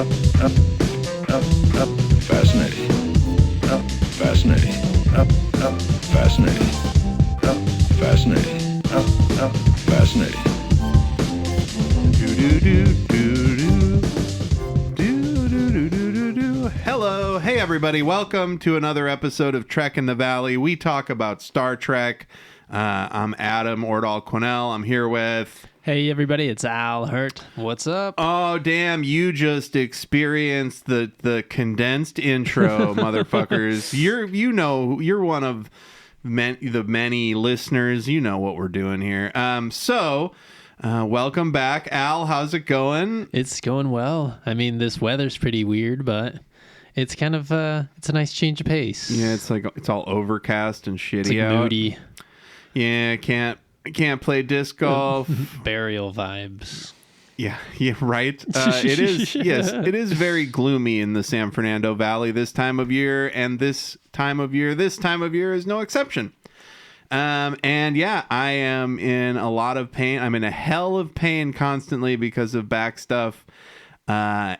Fascinating. Fascinating. Fascinating. Fascinating. Fascinating. Hello, hey everybody, welcome to another episode of Trek in the Valley. We talk about Star Trek. I'm Adam Ordahl Quinnell. I'm here with... Hey everybody, it's Al Hirt. What's up? Oh damn, you just experienced the condensed intro, motherfuckers. You're one of the many listeners. You know what we're doing here. Welcome back, Al. How's it going? It's going well. I mean, this weather's pretty weird, but it's kind of it's a nice change of pace. Yeah, it's all overcast and shitty It's like out. moody. Yeah, can't play disc golf. Burial vibes. Yeah, right. It is. Yes, it is very gloomy in the San Fernando Valley this time of year, and this time of year is no exception. And yeah, I am in a lot of pain. I'm in a hell of pain constantly because of back stuff. But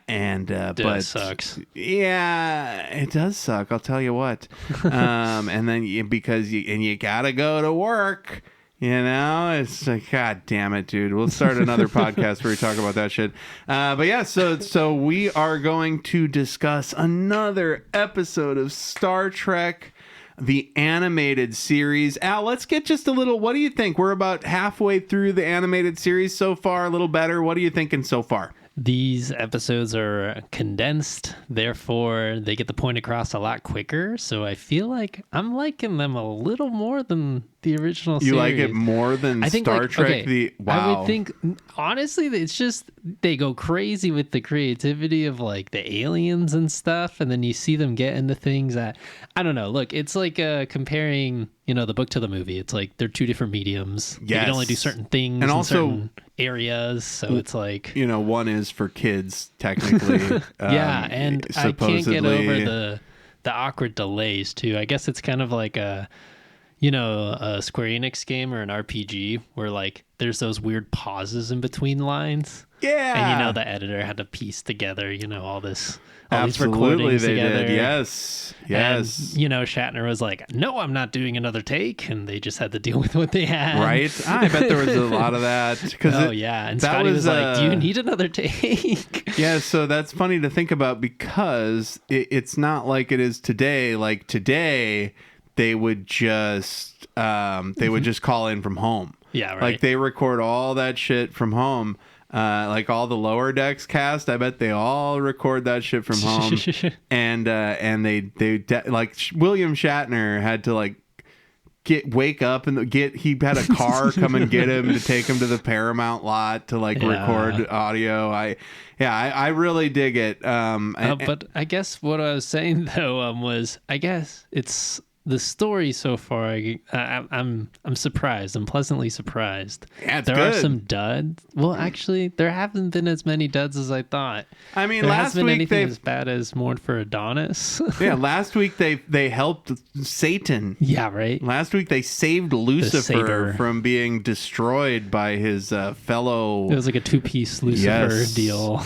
sucks. Yeah, it does suck. I'll tell you what. And then you gotta go to work. You know, it's like, God damn it, dude. We'll start another podcast where we talk about that shit. But yeah, so we are going to discuss another episode of Star Trek, the animated series. Al, let's get just a little, what do you think? We're about halfway through the animated series so far, a little better. What are you thinking so far? These episodes are condensed, therefore they get the point across a lot quicker. So I feel like I'm liking them a little more than the original series. You like it more than Star Trek? Okay, I would think, honestly, it's just they go crazy with the creativity of like the aliens and stuff, and then you see them get into things that, I don't know. Look, it's like comparing, the book to the movie. It's like they're two different mediums. Yes. They can only do certain things and also certain areas. So it's like, one is for kids technically. yeah, and supposedly. I can't get over the awkward delays too. I guess it's kind of like a Square Enix game or an RPG where like there's those weird pauses in between lines. Yeah. And the editor had to piece together, all these Absolutely, recordings they together. did. Yes. And, Shatner was like, "No, I'm not doing another take," and they just had to deal with what they had. Right? I bet there was a lot of that. And Scotty was like, "Do you need another take?" Yeah, so that's funny to think about because it's not like it is today. Like today, they would just call in from home. Yeah, right. Like they record all that shit from home. Like all the Lower Decks cast, I bet they all record that shit from home. and they like William Shatner had to like wake up and he had a car come and get him to take him to the Paramount lot to like record audio. I really dig it. But I guess what I was saying though was I guess it's the story so far. I'm surprised. I'm pleasantly surprised. Yeah, it's there good. are some duds. Well, actually, there haven't been as many duds as I thought. I mean, there last hasn't been week anything as bad as Mourn for Adonis. Yeah, last week they helped Satan. Yeah, right. Last week they saved Lucifer from being destroyed by his fellow. It was like a 2-piece Lucifer deal.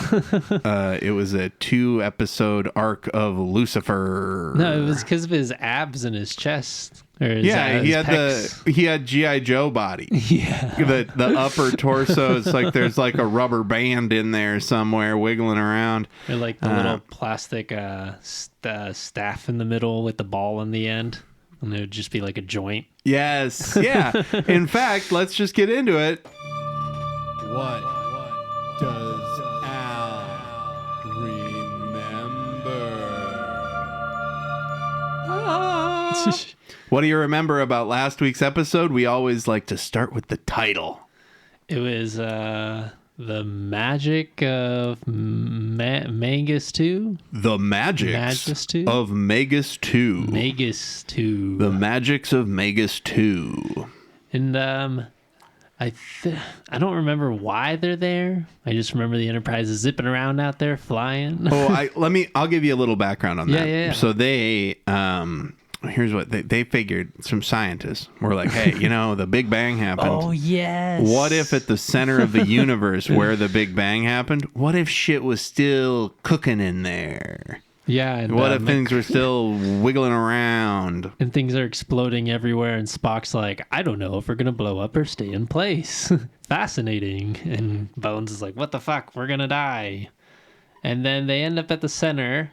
It was a 2-episode arc of Lucifer. No, it was because of his abs and his chest. He had G.I. Joe body. Yeah. The upper torso, it's like there's like a rubber band in there somewhere wiggling around. Or like the little plastic staff in the middle with the ball in the end. And it would just be like a joint. Yes. Yeah. In fact, let's just get into it. What does Al remember? What do you remember about last week's episode? We always like to start with the title. It was the magic of Magus 2. The Magics of Magus 2. Magus 2. The Magics of Magus 2. And I don't remember why they're there. I just remember the Enterprise is zipping around out there flying. I'll give you a little background on that. Yeah. So they here's what they figured. Some scientists were like, hey, the Big Bang happened. Oh, yes. What if at the center of the universe where the Big Bang happened, what if shit was still cooking in there? Yeah. And what if things were still wiggling around? And things are exploding everywhere, and Spock's like, I don't know if we're going to blow up or stay in place. Fascinating. And Bones is like, what the fuck? We're going to die. And then they end up at the center,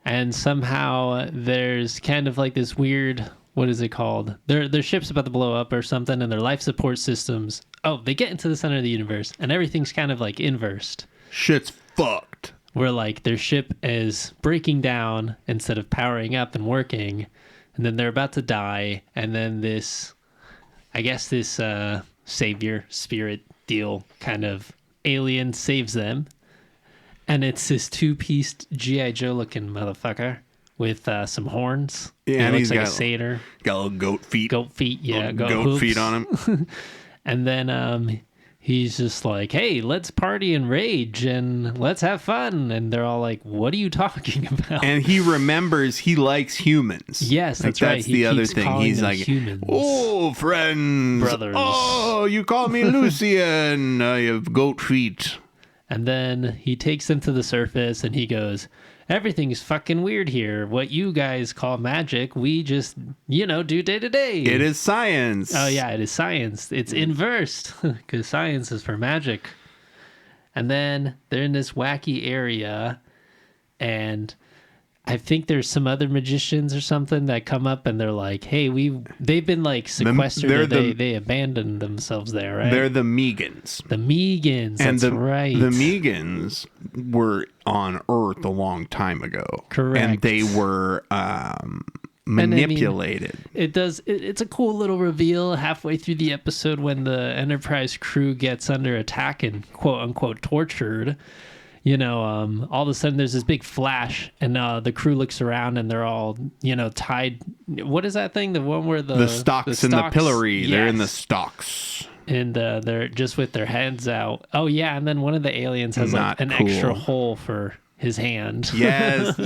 and somehow there's kind of like this weird, what is it called? Their ship's about to blow up or something, and their life support systems. Oh, they get into the center of the universe, and everything's kind of like inversed. Shit's fucked. Where like their ship is breaking down instead of powering up and working, and then they're about to die, and then this savior spirit deal kind of alien saves them, and it's this two-pieced G.I. Joe looking motherfucker with some horns. Yeah, and looks he's like got a satyr. Got little goat feet. Yeah, goat feet on him. And then he's just like, hey, let's party and rage and let's have fun. And they're all like, what are you talking about? And he remembers he likes humans. Yes, that's right. That's the other thing. He's like, humans. oh, friends. Brothers. Oh, you call me Lucian. I have goat feet. And then he takes them to the surface and he goes, everything's fucking weird here. What you guys call magic, we just, do day to day. It is science. Oh, yeah, it is science. It's inversed because science is for magic. And then they're in this wacky area, and I think there's some other magicians or something that come up, and they're like, hey, they've been like sequestered. They abandoned themselves there, right? They're the Megans. The Megans, and that's right. The Megans were on Earth a long time ago. Correct. And they were manipulated. It's a cool little reveal halfway through the episode when the Enterprise crew gets under attack and quote unquote tortured. All of a sudden there's this big flash, and the crew looks around and they're all, tied. What is that thing? The one where the stocks in the pillory. Yes. They're in the stocks. And they're just with their heads out. Oh, yeah. And then one of the aliens has like an extra hole for his hand. Yes.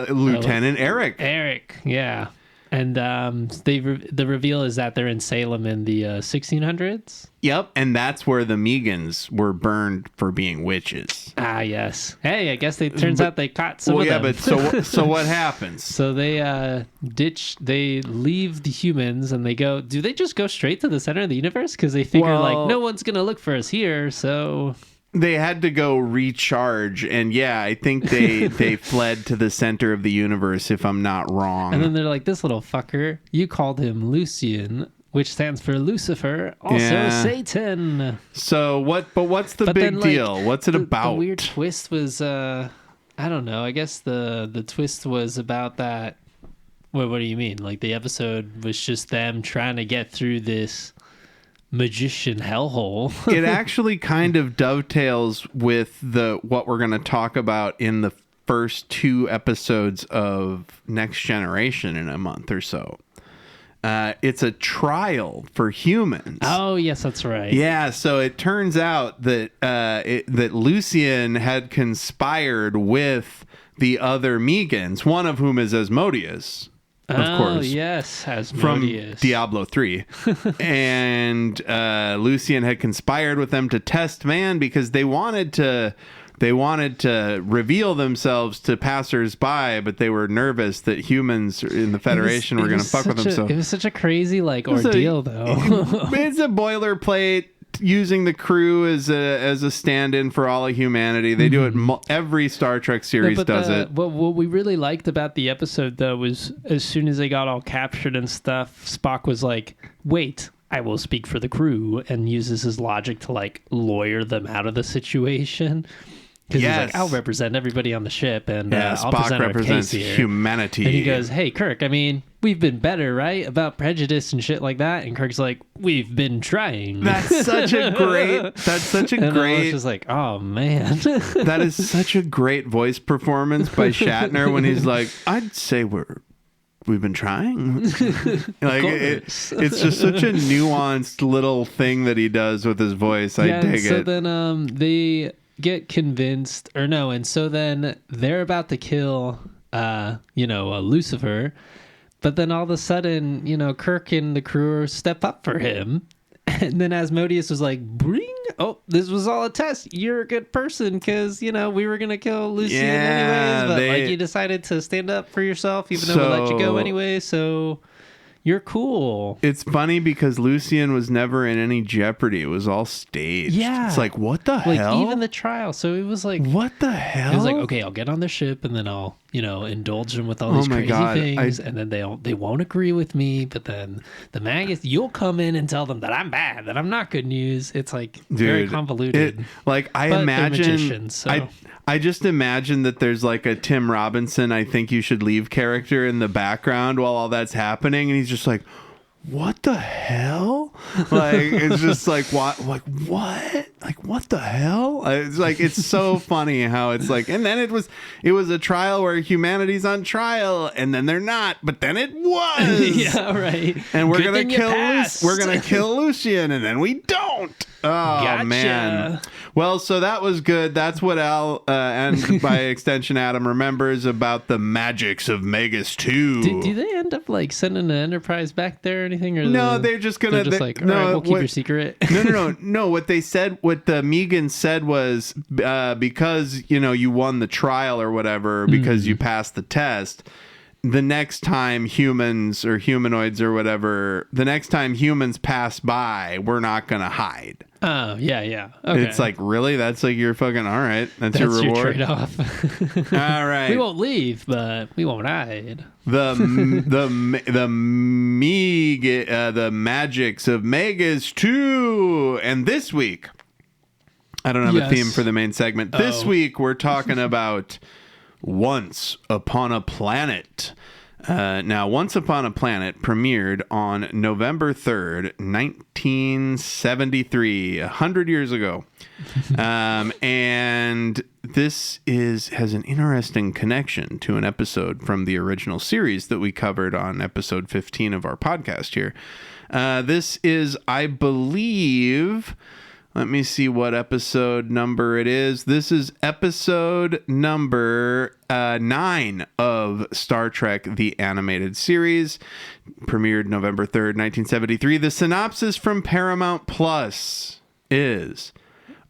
Lieutenant Eric. Eric, yeah. And the reveal is that they're in Salem in the 1600s. Yep, and that's where the Megans were burned for being witches. Ah, yes. Hey, I guess turns out they caught some of them. But so what happens? So they they leave the humans and they go. Do they just go straight to the center of the universe? Because they figure like no one's gonna look for us here, so. They had to go recharge, and yeah, I think they fled to the center of the universe, if I'm not wrong. And then they're like, this little fucker, you called him Lucian, which stands for Lucifer, also Satan. So what's the big deal? What's it about? The weird twist was, I don't know, I guess the twist was about that. What do you mean? Like the episode was just them trying to get through this magician hellhole. It actually kind of dovetails with what we're going to talk about in the first 2 episodes of Next Generation in a month or so. It's a trial for humans. Oh, yes, that's right. Yeah, so it turns out that that Lucian had conspired with the other Megans, one of whom is Asmodeus. Of course. Oh, yes, From Asmodeus. Diablo 3. And Lucian had conspired with them to test man because they wanted to reveal themselves to passers-by, but they were nervous that humans in the Federation were going to fuck with them. So it was such a crazy ordeal, though. It's a boilerplate using the crew as a stand-in for all of humanity. They do it. Every Star Trek series does it. What we really liked about the episode, though, was as soon as they got all captured and stuff, Spock was like, wait, I will speak for the crew, and uses his logic to lawyer them out of the situation. Because he's like, I'll represent everybody on the ship, and I'll Spock represents humanity. And he goes, hey, Kirk, I mean, we've been better, right? About prejudice and shit like that. And Kirk's like, we've been trying. That's such a great... And I was just like, oh, man. That is such a great voice performance by Shatner when he's like, I'd say we've been trying. It's just such a nuanced little thing that he does with his voice. I dig it. So then they get convinced, and so then they're about to kill Lucifer, But then all of a sudden, Kirk and the crew step up for him. And then Asmodeus was like, bring. Oh, this was all a test. You're a good person because, we were going to kill Lucien anyways. But you decided to stand up for yourself even though we let you go anyway. So you're cool. It's funny because Lucien was never in any jeopardy. It was all staged. Yeah. It's like, what the hell? Even the trial. So it was like, what the hell? It was like, okay, I'll get on the ship and then I'll, indulge them with all these crazy things. And then they won't agree with me. But then the Magus, you'll come in and tell them that I'm bad, that I'm not good news. It's like very convoluted. I just imagine that there's like a Tim Robinson, I think you should leave character in the background while all that's happening. And he's just like, what the hell? Like, it's just like, what? Like, what? Like, what the hell? It's like, it's so funny how it's like, and then it was a trial where humanity's on trial and then they're not, but then it was. Yeah, right. And we're going to kill Lucien and then we don't. Oh, gotcha. Man. Well, so that was good. That's what Al, and by extension, Adam remembers about the magics of Magus 2. Do they end up like sending the Enterprise back there or anything? Or no, they're just going to... all right, we'll keep your secret. No. What they said, what the Megan said was because, you won the trial or whatever, because you passed the test... The next time humans or humanoids or whatever, the next time humans pass by, we're not going to hide. Oh, yeah. Okay. It's like, really? That's like your fucking, all right. That's your reward? Your trade-off. All right. We won't leave, but we won't hide. The magics of Magus 2. And this week, I don't have a theme for the main segment. This week, we're talking about... Once Upon a Planet. Now, Once Upon a Planet premiered on November 3rd, 1973, 100 years ago. And this has an interesting connection to an episode from the original series that we covered on episode 15 of our podcast here. This is, I believe... Let me see what episode number it is. This is episode number 9 of Star Trek, the animated series. Premiered November 3rd, 1973. The synopsis from Paramount Plus is...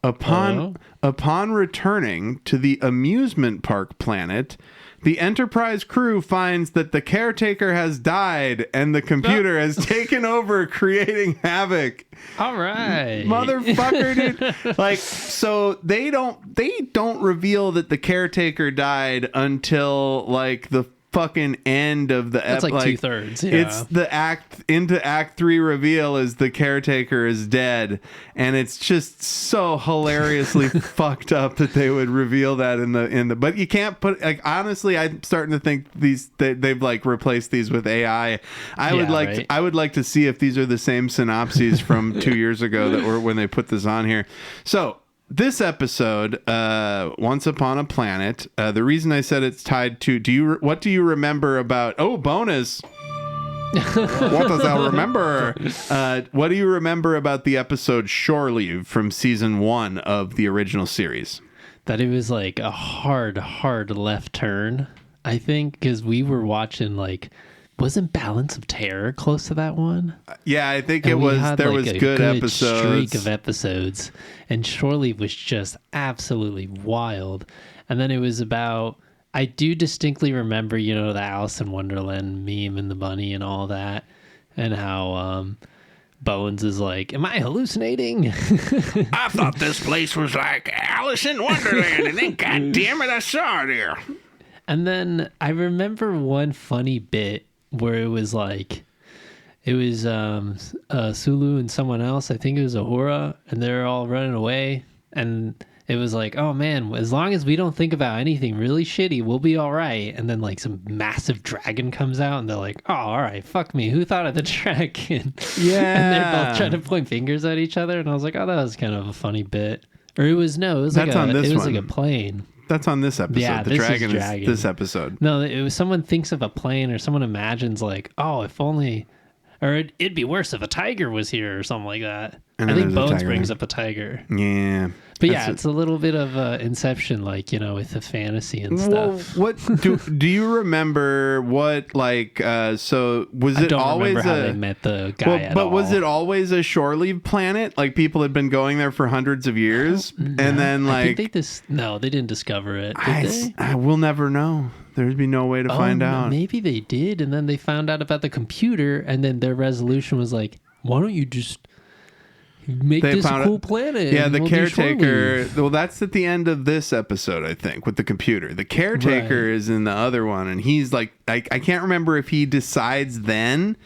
Upon returning to the amusement park planet... The Enterprise crew finds that the caretaker has died and the computer has taken over, creating havoc. All right. Motherfucker, dude. Like, so they don't reveal that the caretaker died until like the fucking end of the That's like 2/3. Yeah. It's the act 3 reveal is the caretaker is dead, and it's just so hilariously fucked up that they would reveal that in the but you can't put, like, honestly, I'm starting to think they've like replaced these with AI. I would like to see if these are the same synopses from 2 years ago that were when they put this on here. So this episode, Once Upon a Planet, the reason I said it's tied to, what do you remember about, bonus. What does Al remember? What do you remember about the episode Shore Leave from season 1 of the original series? That it was like a hard left turn, I think, because we were watching wasn't Balance of Terror close to that one? Yeah, I think it was. There was good episodes. Streak of episodes, and Shore Leave was just absolutely wild. And then it was about. I do distinctly remember, the Alice in Wonderland meme and the bunny and all that, and how Bones is like, "Am I hallucinating?" I thought this place was like Alice in Wonderland, and then, God damn it, I saw it here. And then I remember one funny bit where it was Sulu and someone else, I think it was Uhura, and they're all running away, and it was like, oh man, as long as we don't think about anything really shitty, we'll be all right. And then some massive dragon comes out, and they're like, oh, all right, fuck me, who thought of the dragon? Yeah. And they're both trying to point fingers at each other, and I was like, oh, that was kind of a funny bit. Or it was like a plane. That's on this episode. Yeah, the dragon is this episode. No, it was someone thinks of a plane, or someone imagines like, oh, if only, or it'd be worse if a tiger was here or something like that. And I then think there's a Bones tiger brings there. up a tiger. Yeah. But That's yeah, it's a little bit of Inception, like, with the fantasy and stuff. Well, do you remember what, like, so was I it don't always remember how they met the guy at but all. was it always a shore leave planet? Like, people had been going there for hundreds of years, and then, I like, think they didn't discover it, did they? I will never know. There'd be no way to find out. Maybe they did, and then they found out about the computer, and then their resolution was like, why don't you just make this a cool planet? Yeah, and the we'll do shore caretaker. leave." Well, that's at the end of this episode, I think, with the computer. The caretaker Right. is in the other one, and he's like, I can't remember if he decides then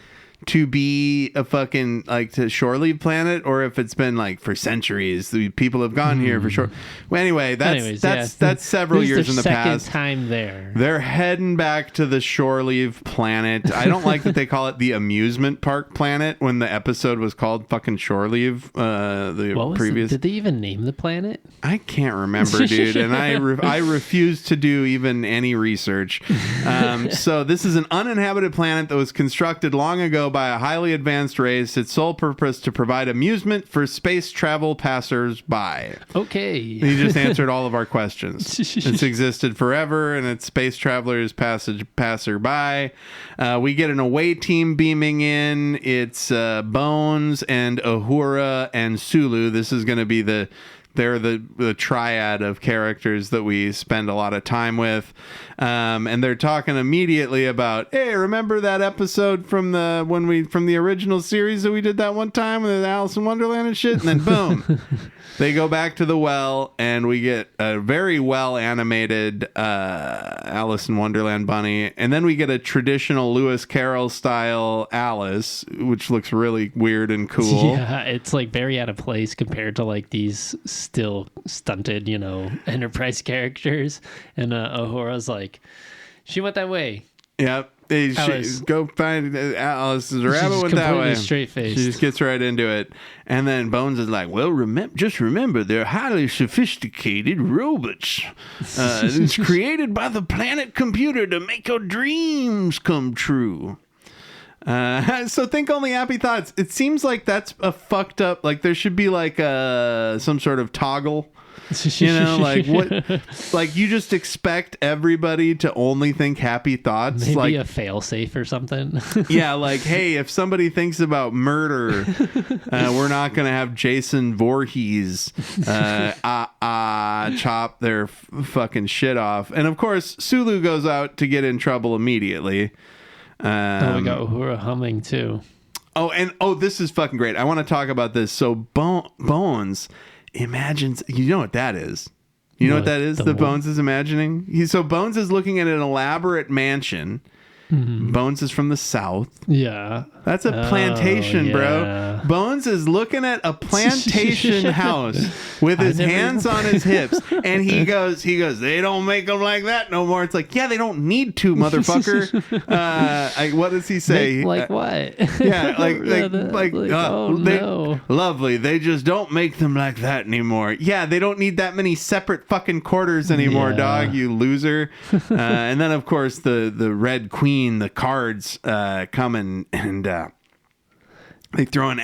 to be a fucking, like, to shore leave planet, or if it's been like for centuries. The people have gone here for shore. Well, anyway, that's several This is years their in the second past. time there. They're heading back to the shore leave planet. I don't like that they call it the amusement park planet when the episode was called fucking shore leave. Did they even name the planet? I can't remember, dude, and I refuse to do even any research. So this is an uninhabited planet that was constructed long ago by a highly advanced race. Its sole purpose to provide amusement for space travel passers-by. Okay. He just answered all of our questions. It's existed forever, and it's space travelers passerby. We get an away team beaming in. It's Bones and Uhura and Sulu. This is going to be they're the triad of characters that we spend a lot of time with. And they're talking immediately about, hey, remember that episode from the original series that we did that one time with Alice in Wonderland and shit? And then boom, they go back to the well, and we get a very well animated Alice in Wonderland bunny. And then we get a traditional Lewis Carroll style Alice, which looks really weird and cool. Yeah, it's like very out of place compared to like these still stunted, Enterprise characters. And Uhura's like, she went that way. Yep. Go find Alice. The rabbit went that way. Straight-faced. She just gets right into it. And then Bones is like, well, just remember, they're highly sophisticated robots. It's created by the planet computer to make your dreams come true. So think only happy thoughts. It seems like that's a fucked up, like there should be like some sort of toggle. Like what? Like you just expect everybody to only think happy thoughts. Maybe like a fail-safe or something. Yeah, like, hey, if somebody thinks about murder, we're not gonna have Jason Voorhees chop their fucking shit off. And of course, Sulu goes out to get in trouble immediately. We got Uhura humming too. This is fucking great. I want to talk about this. So Bones imagines, you know what that is? You know what that is? The Bones is imagining. So Bones is looking at an elaborate mansion. Mm-hmm. Bones is from the South. Yeah. That's a plantation, bro. Yeah. Bones is looking at a plantation house with his hands on his hips. And he goes, they don't make them like that no more. It's like, yeah, they don't need to, motherfucker. What does he say? Like what? Yeah, no. Lovely. They just don't make them like that anymore. Yeah, they don't need that many separate fucking quarters anymore, dog, you loser. And then, of course, the Red Queen, the cards come and they throw an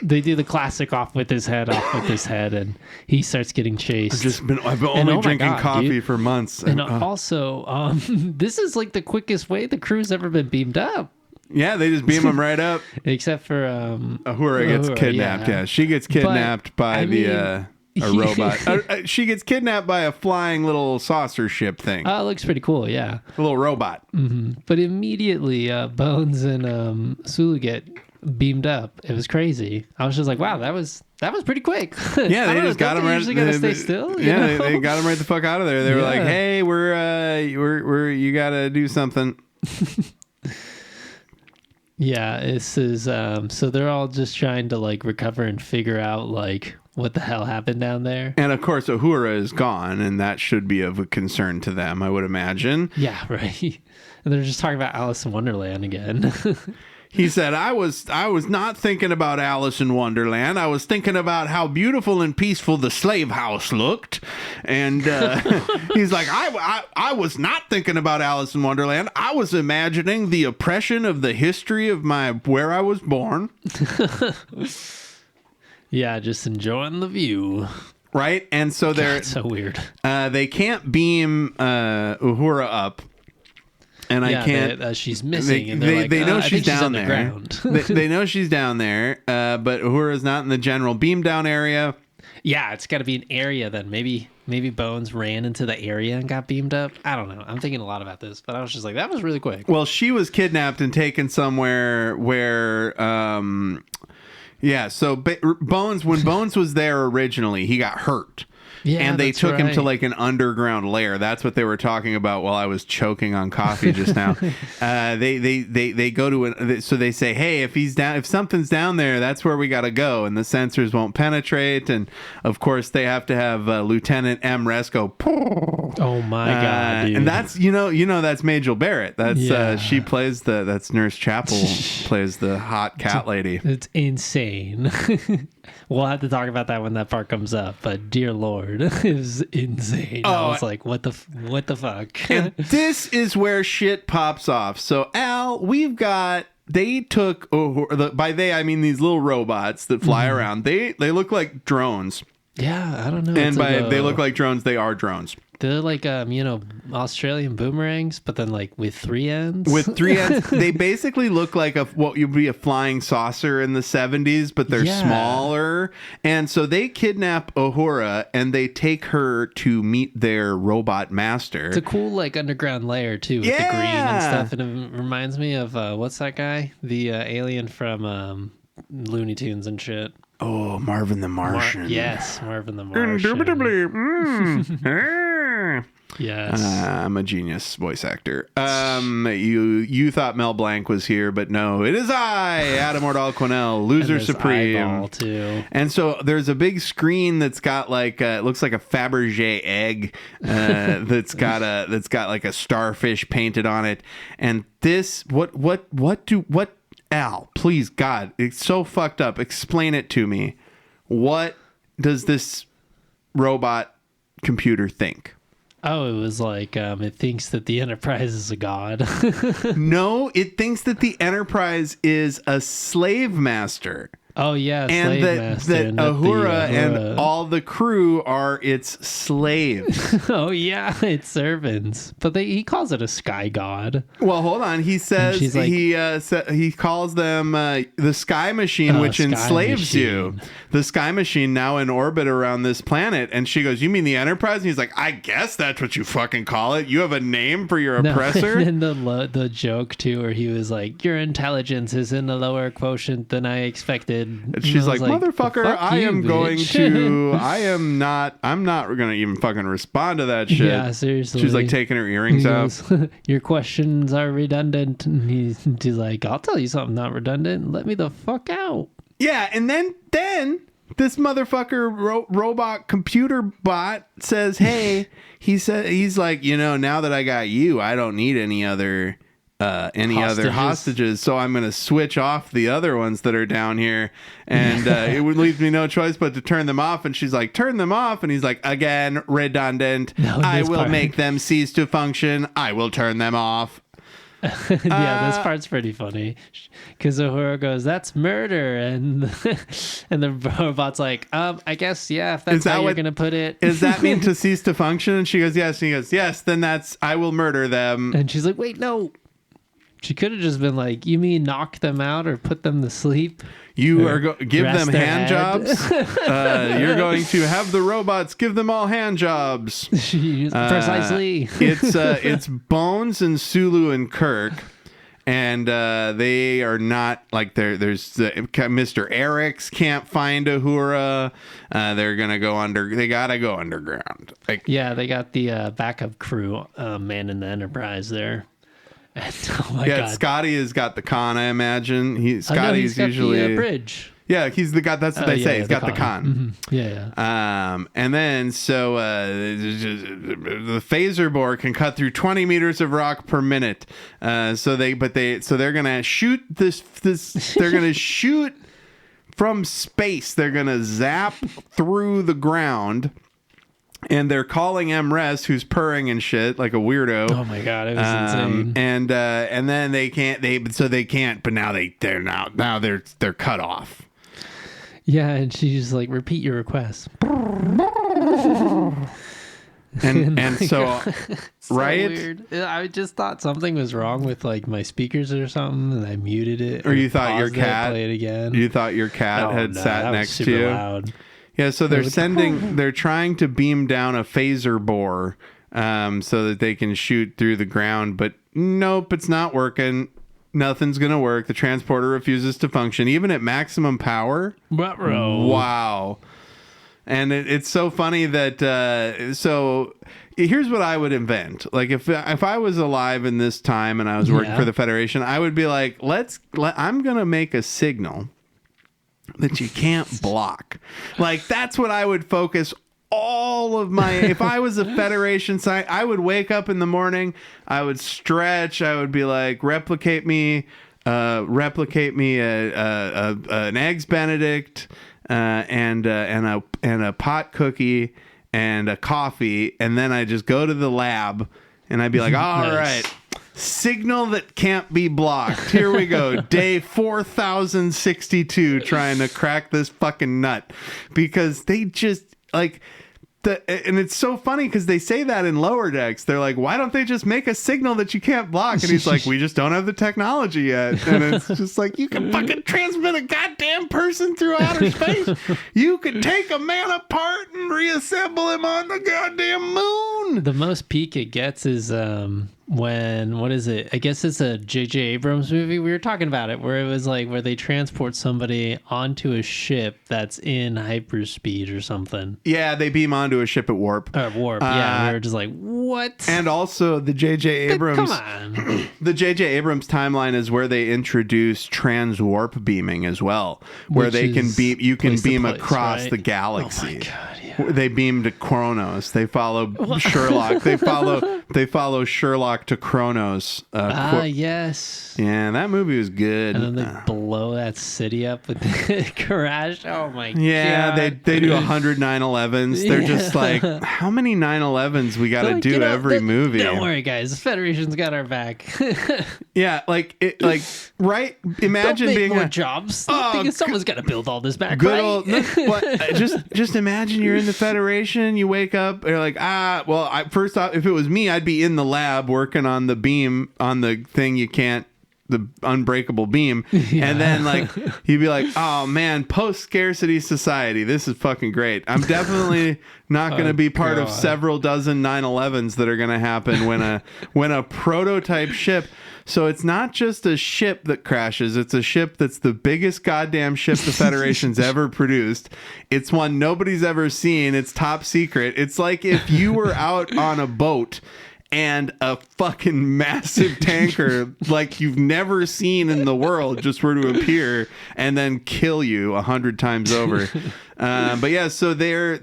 They do the classic off with his head, and he starts getting chased. I've been only drinking coffee for months. And also, this is like the quickest way the crew's ever been beamed up. Yeah, they just beam him right up. Except for Uhura gets kidnapped. Yeah, she gets kidnapped by a robot. She gets kidnapped by a flying little saucer ship thing. Oh, it looks pretty cool, yeah. A little robot. Mm-hmm. But immediately, Bones and Sulu get beamed up. It was crazy. I was just like, wow, that was pretty quick. Yeah, they just got him right. Usually gotta stay still. They got him right the fuck out of there. They were like, hey, we're you gotta do something. Yeah, this is so they're all just trying to like recover and figure out like what the hell happened down there. And of course Uhura is gone, and that should be of a concern to them, I would imagine. Yeah, right. And they're just talking about Alice in Wonderland again. He said, I was not thinking about Alice in Wonderland. I was thinking about how beautiful and peaceful the slave house looked. And he's like, I was not thinking about Alice in Wonderland. I was imagining the oppression of the history of where I was born. Yeah, just enjoying the view. Right? And so That's so weird. they can't beam Uhura up. And I can't. She's missing. And they're they know I she's think down she's there. underground. they know she's down there, but Uhura's not in the general beam down area. Yeah, it's got to be an area then. Maybe Bones ran into the area and got beamed up. I don't know. I'm thinking a lot about this, but I was just like, that was really quick. Well, she was kidnapped and taken somewhere where, so Bones, when Bones was there originally, he got hurt. Yeah, and they took him to right. like an underground lair. That's what they were talking about while I was choking on coffee just now. They go to so they say, hey, if something's down there, that's where we got to go, and the sensors won't penetrate. And of course, they have to have Lieutenant M. Resco. Oh my god, dude. And that's that's Majel Barrett. That's she plays that's Nurse Chapel plays the hot cat lady. It's insane. We'll have to talk about that when that part comes up. But dear Lord, it was insane. I was like, what the fuck? And this is where shit pops off. So Al, they took by they I mean these little robots that fly around. They look like drones. Yeah, I don't know. And they look like drones, they are drones. They're like Australian boomerangs, but then like with 3 ends. With 3 ends, they basically look like what would be a flying saucer in the 70s, but they're smaller. And so they kidnap Uhura and they take her to meet their robot master. It's a cool like underground layer too, with the green and stuff. And it reminds me of what's that guy? The alien from Looney Tunes and shit. Oh, Marvin the Martian. Yes, Marvin the Martian. Indubitably. Yes. I'm a genius voice actor. You thought Mel Blanc was here, but no, it is I, Adam Ordal Quinnell, loser supreme. Too. And so there's a big screen that's got like it looks like a Fabergé egg that's got like a starfish painted on it. And this what Al, please, God, it's so fucked up. Explain it to me. What does this robot computer think? Oh, it was like it thinks that the Enterprise is a god. No, it thinks that the Enterprise is a slave master. Oh yeah, and that Uhura and all the crew are its slaves. Oh yeah, it's servants. But he calls it a sky god. Well, hold on. He says he calls them the Sky Machine, which enslaves you. The Sky Machine now in orbit around this planet. And she goes, "You mean the Enterprise?" And he's like, "I guess that's what you fucking call it. You have a name for your oppressor." And then the joke too, where he was like, "Your intelligence is in a lower quotient than I expected." And she's like, "Motherfucker, I'm not gonna even fucking respond to that shit." Yeah, seriously. She's like taking her earrings out. Your questions are redundant. And he's like, "I'll tell you something not redundant. Let me the fuck out." Yeah, and then this motherfucker robot computer bot says, "Hey," he's like, now that I got you, I don't need any other hostages, so I'm going to switch off the other ones that are down here, and it would leave me no choice but to turn them off. And she's like, "Turn them off," and he's like, "Again, redundant. I will make them cease to function. I will turn them off." Yeah, this part's pretty funny because Uhura goes, "That's murder," and the robot's like, "I guess if that's how you're gonna put it." Does that mean to cease to function? And she goes, "Yes." And he goes, "Yes." Then I will murder them. And she's like, "Wait, no." She could have just been like, "You mean knock them out or put them to sleep? You are give them hand jobs. You're going to have the robots give them all hand jobs." Precisely. It's Bones and Sulu and Kirk, and they are not like there's Mr. Eric's can't find Uhura. They're gonna go under. They gotta go underground. They got the backup crew man in the Enterprise there. And, oh my God. Scotty has got the con, I imagine. Scotty's got usually the bridge. Yeah, he's the guy. That's what they say. He's got the con. Mm-hmm. Yeah. And then so the phaser bore can cut through 20 meters of rock per minute. So they're gonna shoot this. They're gonna shoot from space. They're gonna zap through the ground. And they're calling MRES, who's purring and shit like a weirdo. Oh my God, it was insane. And then they can't. But now they're cut off. Yeah, and she's like, repeat your request. And so, So right? weird. I just thought something was wrong with like my speakers or something, and I muted it. Or you thought your paused it, cat, play it again. you thought your cat Oh, had no, sat that was next to super you. loud. Yeah, so they're trying to beam down a phaser bore so that they can shoot through the ground, but nope, it's not working. Nothing's going to work. The transporter refuses to function, even at maximum power. Ruh-roh. Wow. And it's so funny that, so here's what I would invent. Like if I was alive in this time and I was working for the Federation, I would be like, I'm going to make a signal that you can't block. Like that's what I would focus all of my, if I was a Federation site, I would wake up in the morning, I would stretch, I would be like, replicate me an Eggs Benedict, and a pot cookie and a coffee, and then I just go to the lab and I'd be like, all Nice. right, signal that can't be blocked. Here we go. Day 4062 trying to crack this fucking nut, because they just like and it's so funny because they say that in Lower Decks. They're like, why don't they just make a signal that you can't block? And he's like, we just don't have the technology yet. And it's just like, you can fucking transmit a goddamn person through outer space. You could take a man apart and reassemble him on the goddamn moon. The most peak it gets is when, what is it? I guess it's a J.J. Abrams movie. We were talking about it, where it was like where they transport somebody onto a ship that's in hyperspeed or something. Yeah, they beam onto a ship at warp. Warp. Yeah, we were just like, what? And also the J.J. Abrams. Come on. The J.J. Abrams timeline is where they introduce trans warp beaming as well, where Which they can is beam. You can place to beam place, across right? the galaxy. Oh my god, yeah. They beam to Kronos. They follow Sherlock. They follow Sherlock to Kronos. Yes. Yeah, that movie was good. And then they blow that city up with the crash. Oh my yeah, god. they do 100 9/11s. They're just like, how many 9/11s we got to Like, do every movie? Don't worry, guys. The Federation's got our back. Yeah, right? Imagine Don't make being more a jobs. Oh, Someone's got to build all this back, good right? old. But just imagine you're in the Federation. You wake up, you're like, first off, if it was me, I'd be in the lab working on the beam, on the thing you can't, the unbreakable beam. And then like you'd be like, oh man, post scarcity society, this is fucking great. I'm definitely not going to be part of several dozen 9/11s that are going to happen when a prototype ship. So it's not just a ship that crashes, it's a ship that's the biggest goddamn ship the Federation's ever produced. It's one nobody's ever seen. It's top secret. It's like if you were out on a boat and a fucking massive tanker like you've never seen in the world just were to appear and then kill you 100 times over. But yeah, so they're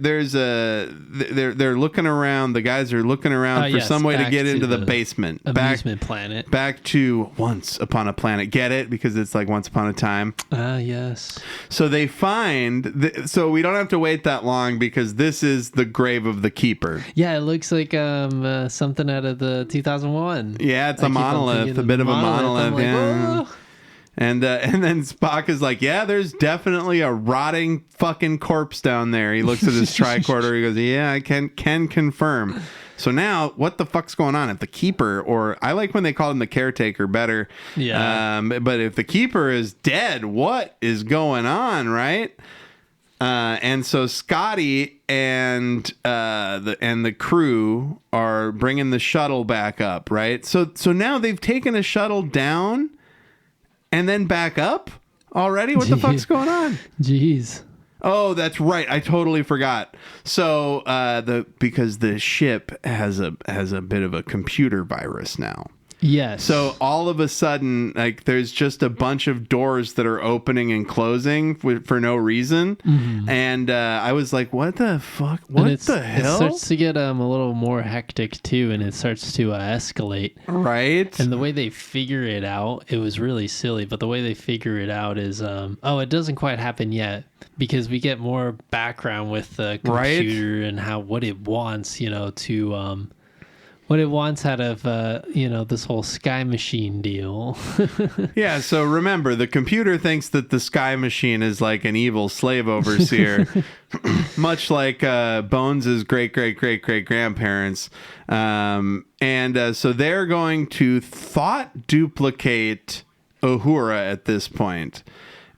looking around. The guys are looking around for some way to get into the basement, amusement planet, back to Once Upon a Planet. Get it? Because it's like Once Upon a Time. Yes. So they find so we don't have to wait that long because this is the grave of the Keeper. Yeah, it looks like something out of the 2001. Yeah, it's a monolith, a bit of a monolith. Like, yeah. whoa. And then Spock is like, yeah, there's definitely a rotting fucking corpse down there. He looks at his tricorder. He goes, yeah, I can confirm. So now, what the fuck's going on? If the Keeper, or I like when they call him the Caretaker better. Yeah. But if the Keeper is dead, what is going on, right? And so Scotty and the crew are bringing the shuttle back up, right? So now they've taken a shuttle down and then back up already. What the fuck's going on? Jeez. Oh, that's right. I totally forgot. So because the ship has a bit of a computer virus now. Yes. So all of a sudden, like, there's just a bunch of doors that are opening and closing for no reason. Mm-hmm. And I was like, what the fuck? What the hell? It starts to get a little more hectic, too, and it starts to escalate. Right. And the way they figure it out, it was really silly, but the way they figure it out is, it doesn't quite happen yet, because we get more background with the computer and what it wants, to... what it wants out of this whole sky machine deal. Yeah, so remember, the computer thinks that the sky machine is like an evil slave overseer, much like Bones' great-great-great-great-grandparents. So they're going to thought duplicate Uhura at this point.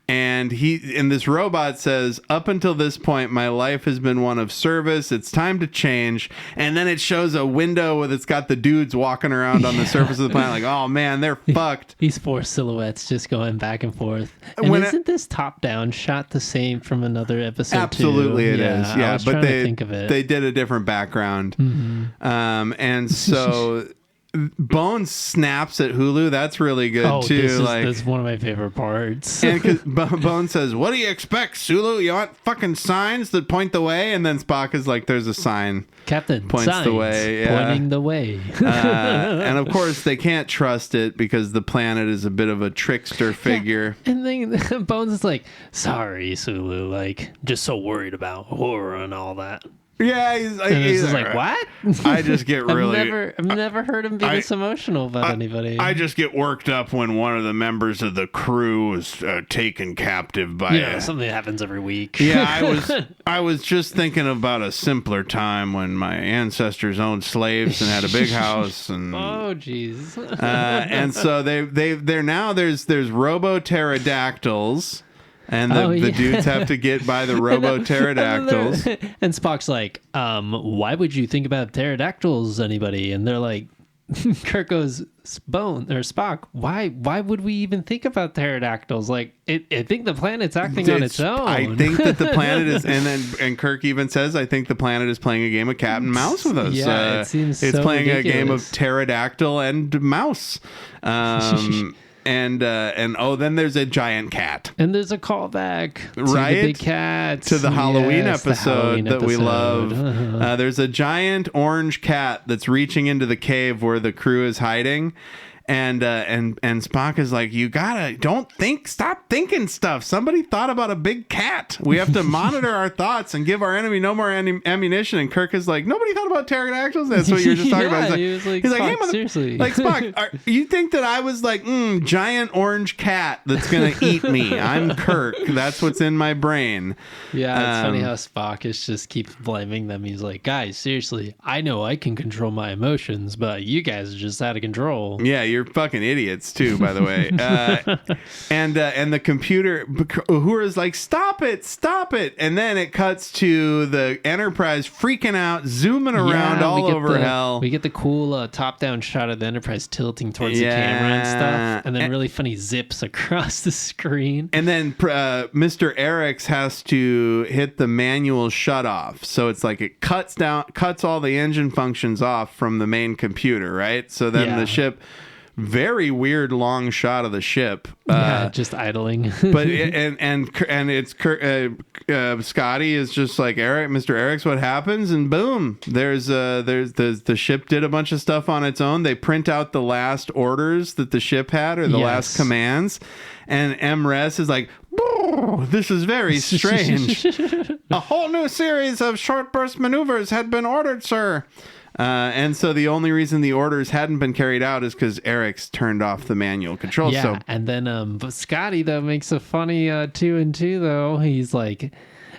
And this robot says, up until this point, my life has been one of service. It's time to change. And then it shows a window with it's got the dudes walking around on the surface of the planet like, oh man, they're fucked. These four silhouettes just going back and forth. And isn't this top-down shot the same from another episode? Absolutely too? It is. Yeah, I was trying to think of it. They did a different background. Mm-hmm. And so Bones snaps at Hulu. That's really good too. That's one of my favorite parts. And Bones says, "What do you expect, Sulu? You want fucking signs that point the way?" And then Spock is like, "There's a sign." Captain points signs, the way, yeah. pointing the way. And of course, they can't trust it because the planet is a bit of a trickster figure. Yeah. And then Bones is like, "Sorry, Sulu. Like, just so worried about horror and all that." Yeah, he's like, what? I just get really... I've never heard him be this emotional about anybody. I just get worked up when one of the members of the crew is taken captive by... something happens every week. Yeah, I was just thinking about a simpler time when my ancestors owned slaves and had a big house and... Oh, jeez. And so they're now there's robo-pterodactyls. And the dudes have to get by the robo-pterodactyls. And Spock's like, why would you think about pterodactyls, anybody? And they're like, Kirk goes, Spock, why would we even think about pterodactyls? Like, I think the planet's acting on its own. I think that the planet is, and Kirk even says, I think the planet is playing a game of cat and mouse with us. Yeah, it seems it's so playing ridiculous. A game of pterodactyl and mouse. And then there's a giant cat. And there's a callback to right? the big cat. To the Halloween episode that we love. Uh-huh. There's a giant orange cat that's reaching into the cave where the crew is hiding. And Spock is like, stop thinking stuff. Somebody thought about a big cat. We have to monitor our thoughts and give our enemy no more ammunition. And Kirk is like, nobody thought about pterodactyls? That's what you were just talking about. He's like, hey, Spock, seriously. Like, Spock, you think that I was like, giant orange cat that's going to eat me. I'm Kirk. That's what's in my brain. Yeah, it's funny how Spock is just keeps blaming them. He's like, guys, seriously, I know I can control my emotions, but you guys are just out of control. Yeah, you're fucking idiots too, by the way. And the computer, Uhura's like, stop it, and then it cuts to the Enterprise freaking out, zooming around all over hell. We get the cool top-down shot of the Enterprise tilting towards the camera and stuff, and then really funny zips across the screen. And then Mr. Eriks has to hit the manual shut off, so it's like it cuts all the engine functions off from the main computer, right? So then the ship. Very weird long shot of the ship. Just idling. But it's Scotty is just like, Mr. Eriks, what happens? And boom, there's the ship did a bunch of stuff on its own. They print out the last orders that the ship had, or the last commands, and MRES is like, this is very strange. A whole new series of short burst maneuvers had been ordered, sir. And so the only reason the orders hadn't been carried out is because Eriks turned off the manual control. Yeah, so. And then but Scotty, though, makes a funny 2 and 2, though. He's like,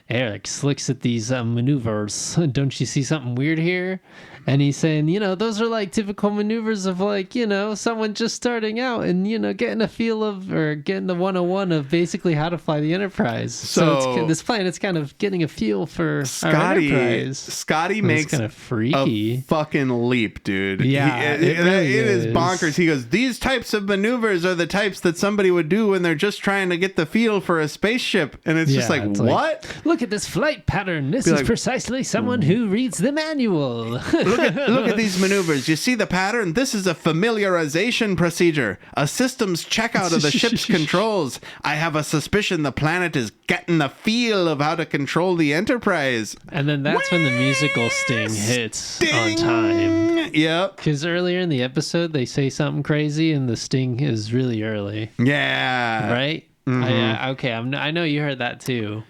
Eriks looks at these maneuvers. Don't you see something weird here? And he's saying, those are like typical maneuvers of like, someone just starting out and, getting a feel of, or getting the 101 of basically how to fly the Enterprise. So this planet's kind of getting a feel for our Enterprise. Scotty makes kind of freaky. A fucking leap, dude. Yeah, it is bonkers. He goes, these types of maneuvers are the types that somebody would do when they're just trying to get the feel for a spaceship. And it's just like, what? Look at this flight pattern. This is precisely someone who reads the manual. Look at these maneuvers. You see the pattern? This is a familiarization procedure, a systems checkout of the ship's controls. I have a suspicion the planet is getting the feel of how to control the Enterprise. And then that's when the musical sting hits on time. Yep. Because earlier in the episode, they say something crazy, and the sting is really early. Yeah. Right? Mm-hmm. Okay, I know you heard that too.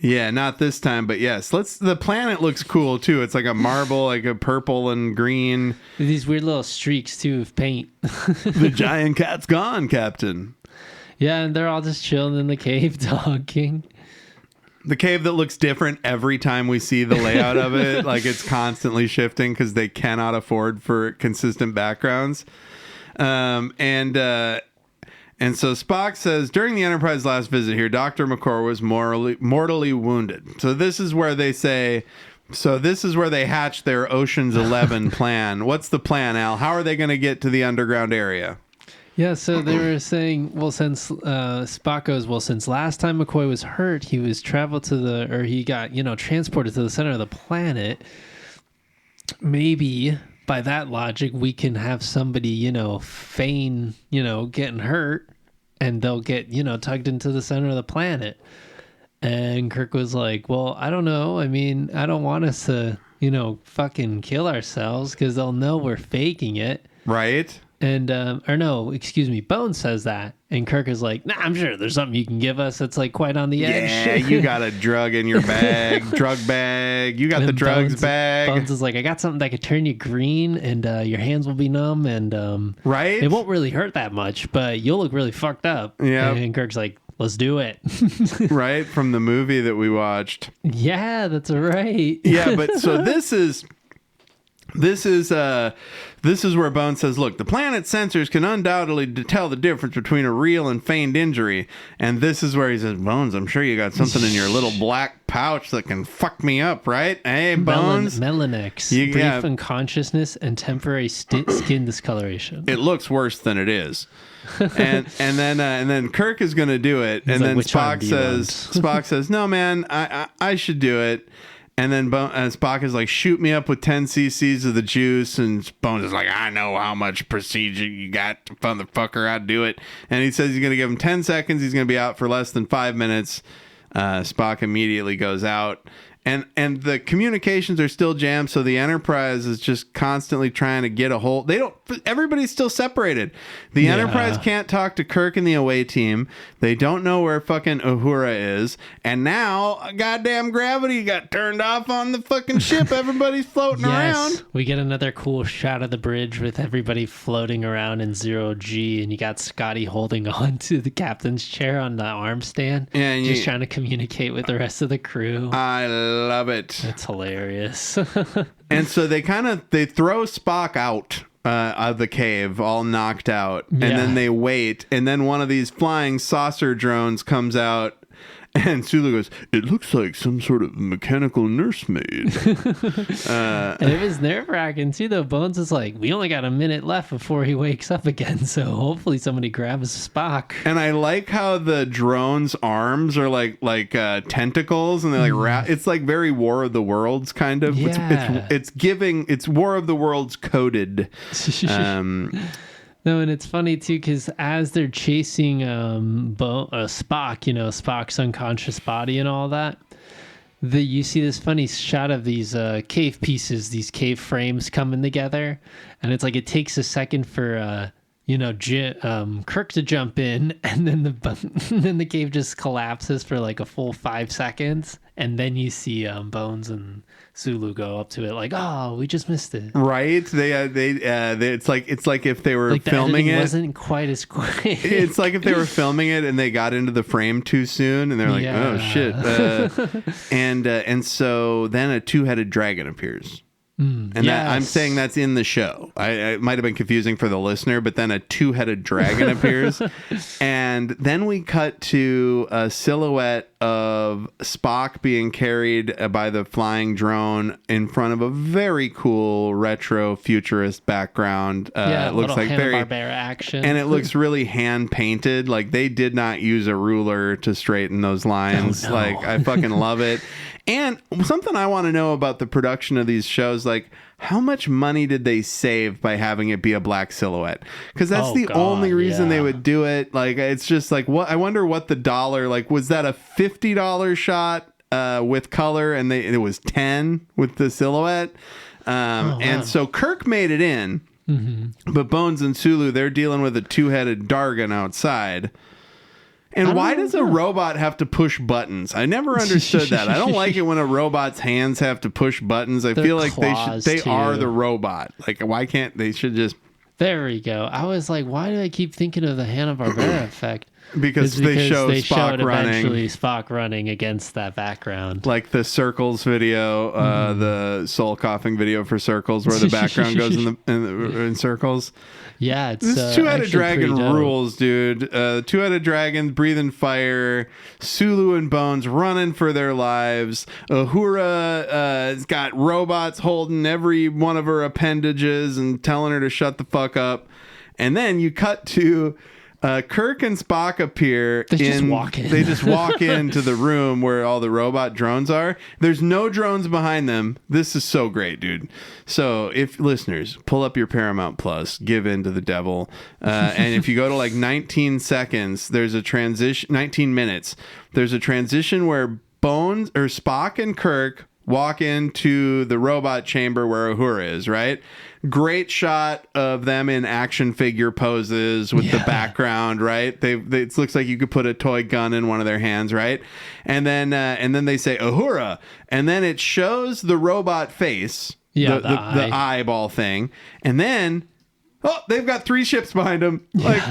Yeah, not this time, but yes. The planet looks cool too. It's like a marble, like a purple and green. These weird little streaks too of paint. The giant cat's gone, Captain. Yeah, and they're all just chilling in the cave talking. The cave that looks different every time we see the layout of it. Like it's constantly shifting because they cannot afford for consistent backgrounds. And so Spock says, during the Enterprise's last visit here, Dr. McCoy was mortally wounded. So this is where they hatch their Ocean's 11 plan. What's the plan, Al? How are they going to get to the underground area? Yeah, so they were saying, well, since Spock goes, well, since last time McCoy was hurt, he was he got, transported to the center of the planet. Maybe by that logic, we can have somebody, feign, getting hurt, and they'll get, tugged into the center of the planet. And Kirk was like, well, I don't know. I mean, I don't want us to, fucking kill ourselves because they'll know we're faking it. Right. And, Bones says that. And Kirk is like, nah, I'm sure there's something you can give us that's like quite on the edge. Yeah, you got a drug in your bag, drug bag. You got and the drugs Bones, bag. Bones is like, I got something that could turn you green and your hands will be numb and right? It won't really hurt that much, but you'll look really fucked up. Yeah. And Kirk's like, let's do it. Right? From the movie that we watched. Yeah, that's right. Yeah, but so this is where Bones says, look, the planet's sensors can undoubtedly tell the difference between a real and feigned injury. And this is where he says, Bones, I'm sure you got something in your little black pouch that can fuck me up, right? Hey, Bones. Melanex, brief unconsciousness and temporary skin discoloration. It looks worse than it is. and then Kirk is going to do it. He's and like, then Spock says, no, man, I should do it. And then Spock is like, shoot me up with 10 cc's of the juice. And Bones is like, I know how much procedure you got, motherfucker. I'd do it. And he says he's going to give him 10 seconds. He's going to be out for less than 5 minutes. Spock immediately goes out. And the communications are still jammed, so the Enterprise is just constantly trying to get a hold. Everybody's still separated. The Enterprise can't talk to Kirk and the away team. They don't know where fucking Uhura is. And now, goddamn gravity got turned off on the fucking ship. Everybody's floating around. We get another cool shot of the bridge with everybody floating around in 0G, and you got Scotty holding on to the captain's chair on the arm stand. And just trying to communicate with the rest of the crew. I love it. That's hilarious. And so they throw Spock out of the cave, all knocked out, and then they wait, and then one of these flying saucer drones comes out, and Sulu goes, it looks like some sort of mechanical nursemaid. And it was nerve-wracking too, though. Bones is like, we only got a minute left before he wakes up again, so hopefully somebody grabs Spock. And I like how the drone's arms are like tentacles, and they're like it's like very War of the Worlds kind of. Yeah. It's War of the Worlds coded. No, and it's funny too because as they're chasing Spock, Spock's unconscious body and all that, you see this funny shot of these cave pieces, these cave frames coming together, and it's like it takes a second for Kirk to jump in, and then the cave just collapses for like a full 5 seconds, and then you see Bones and Sulu go up to it like, oh, we just missed it. Right? They it's like if they were like filming it. Wasn't quite as quick. It's like if they were filming it and they got into the frame too soon, and they're like, oh shit. And so then a two-headed dragon appears. That, I'm saying that's in the show. It might have been confusing for the listener, but then a two-headed dragon appears. And then we cut to a silhouette of Spock being carried by the flying drone in front of a very cool retro futurist background. It looks like very Hanna-Barbera action. And it looks really hand painted. Like they did not use a ruler to straighten those lines. Oh, no. Like I fucking love it. And something I want to know about the production of these shows, like how much money did they save by having it be a black silhouette? Because that's only reason they would do it. Like it's just like what I wonder what the dollar, like was that a $50 shot with color and it was 10 with the silhouette? And so Kirk made it in, but Bones and Sulu, they're dealing with a two-headed Dargan outside. And why does a robot have to push buttons? I never understood that. I don't like it when a robot's hands have to push buttons. I feel like they are the robot. Like, why can't they should just... There we go. I was like, why do I keep thinking of the Hanna-Barbera effect? Because they showed eventually Spock running against that background. Like the Circles video, the soul coughing video for Circles, where the background goes in circles. Yeah, it's this two-headed dragon rules, dude. Two-headed dragon breathing fire. Sulu and Bones running for their lives. Uhura has got robots holding every one of her appendages and telling her to shut the fuck up. And then you cut to... Kirk and Spock appear. They just walk in. They just walk into the room where all the robot drones are. There's no drones behind them. This is so great, dude. So if listeners, pull up your Paramount Plus, give in to the devil. And if you go to like 19 seconds, there's a transition, 19 minutes. There's a transition where Bones or Spock and Kirk walk into the robot chamber where Uhura is, right? Great shot of them in action figure poses with the background, right? It looks like you could put a toy gun in one of their hands, right? And then they say Uhura, and then it shows the robot face, the eyeball thing, and then they've got 3 ships behind them. Like,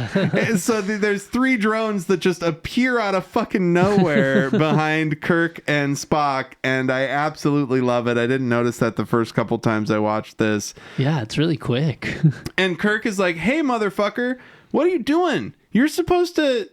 so there's 3 drones that just appear out of fucking nowhere behind Kirk and Spock, and I absolutely love it. I didn't notice that the first couple times I watched this. Yeah, it's really quick. And Kirk is like, "Hey, motherfucker, what are you doing? You're supposed to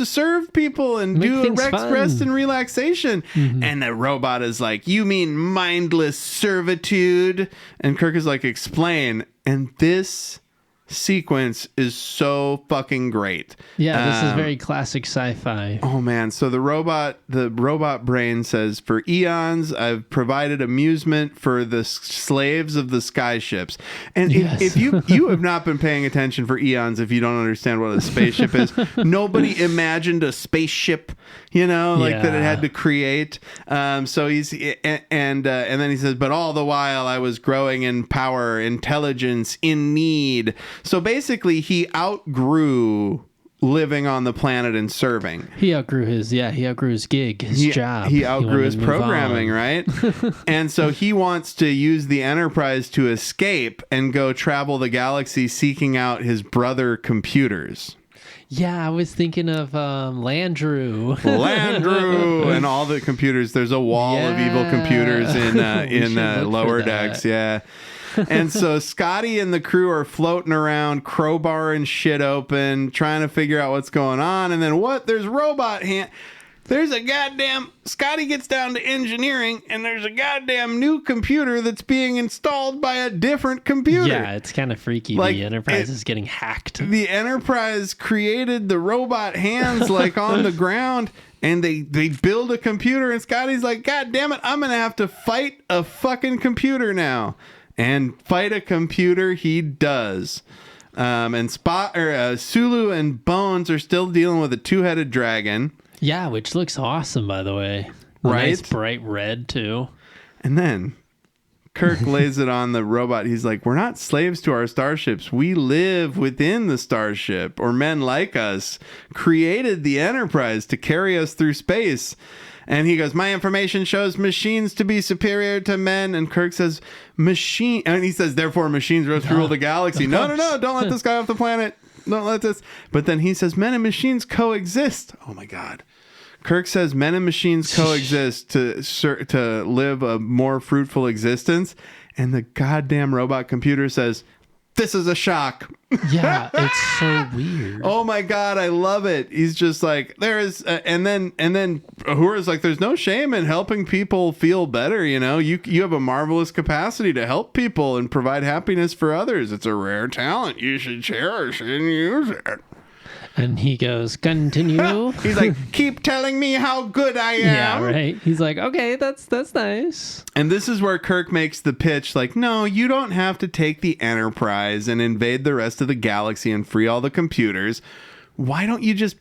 serve people and do rest and relaxation." And the robot is like, "You mean mindless servitude?" And Kirk is like, "Explain." And this sequence is so fucking great. Yeah, this is very classic sci-fi. Oh man, so the robot brain says, "For eons I've provided amusement for the slaves of the sky ships." And if you have not been paying attention for eons, if you don't understand what a spaceship is, nobody imagined a spaceship, that it had to create. So he's and then he says, "But all the while I was growing in power, intelligence, in need." So basically, he outgrew living on the planet and serving. He outgrew his gig, his job. He outgrew his programming, right? And so he wants to use the Enterprise to escape and go travel the galaxy seeking out his brother computers. Yeah, I was thinking of Landru. And all the computers. There's a wall of evil computers in Lower Decks. Yeah. And so Scotty and the crew are floating around, crowbarring shit open, trying to figure out what's going on. And then there's robot hand. There's a goddamn... Scotty gets down to engineering, and there's a goddamn new computer that's being installed by a different computer. Yeah, it's kind of freaky. Like, the Enterprise is getting hacked. The Enterprise created the robot hands like on the ground, and they build a computer, and Scotty's like, "God damn it, I'm going to have to fight a fucking computer now." And fight a computer he does. And Sulu and Bones are still dealing with a 2-headed dragon. Yeah, which looks awesome, by the way. Right? Nice bright red, too. And then Kirk lays it on the robot. He's like, "We're not slaves to our starships. We live within the starship, or men like us created the Enterprise to carry us through space." And he goes, "My information shows machines to be superior to men." And Kirk says, "Machine," and he says, "Therefore machines rule the galaxy." No, don't let this guy off the planet. Don't let this. But then he says, "Men and machines coexist." Oh my God. Kirk says men and machines coexist to live a more fruitful existence. And the goddamn robot computer says, "This is a shock." Yeah, it's so weird. Oh my God, I love it. He's just like, there is, and then Uhura's like, "There's no shame in helping people feel better. You have a marvelous capacity to help people and provide happiness for others. It's a rare talent. You should cherish it and use it." And he goes, "Continue." He's like, "Keep telling me how good I am." Yeah, right. He's like, "Okay, that's nice." And this is where Kirk makes the pitch, like, "No, you don't have to take the Enterprise and invade the rest of the galaxy and free all the computers. Why don't you just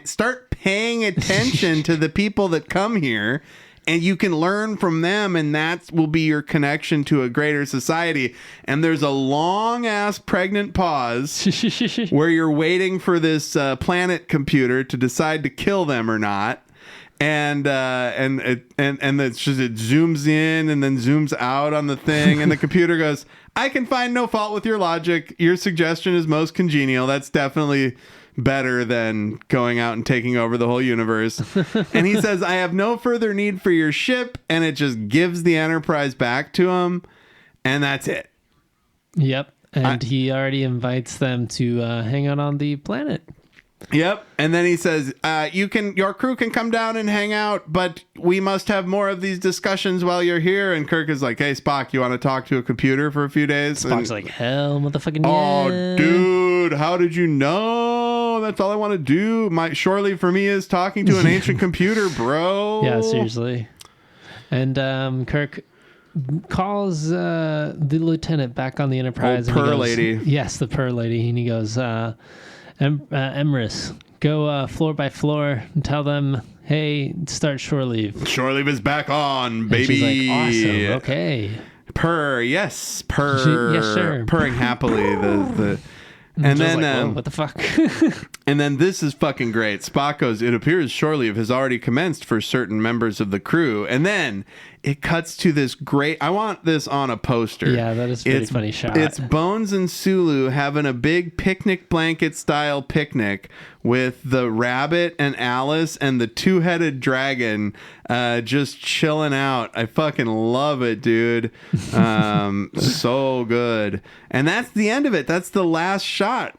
start paying attention to the people that come here and you can learn from them, and that will be your connection to a greater society. And there's a long ass pregnant pause where you're waiting for this planet computer to decide to kill them or not. And it's just, it zooms in and then zooms out on the thing, and the computer goes, I can find no fault with your logic. Your suggestion is most congenial. That's definitely better than going out and taking over the whole universe. And he says, I have no further need for your ship, and it just gives the Enterprise back to him, and that's it. Yep. And he already invites them to hang out on the planet. Yep. And then he says, your crew can come down and hang out, but we must have more of these discussions while you're here. And Kirk is like, hey, Spock, you want to talk to a computer for a few days? Spock's like, hell, motherfucking oh, yeah. dude, how did you know? That's all I want to do. Surely for me is talking to an ancient computer, bro. Yeah, seriously. And Kirk calls the lieutenant back on the Enterprise. Old Purr lady. Yes, the Purr lady. And he goes, Emrys, go floor by floor and tell them, hey, start shore leave. Shore leave is back on, baby. And she's like, awesome, okay. Purr, yes, purr. Yes, sure. Purring happily. And then, like, what the fuck? And then this is fucking great. Spock goes, it appears shore leave has already commenced for certain members of the crew. And then it cuts to this great, I want this on a poster. Yeah, that is a pretty funny shot. It's Bones and Sulu having a big picnic blanket style picnic with the rabbit and Alice and the two-headed dragon just chilling out. I fucking love it, dude. So good. And that's the end of it. That's the last shot.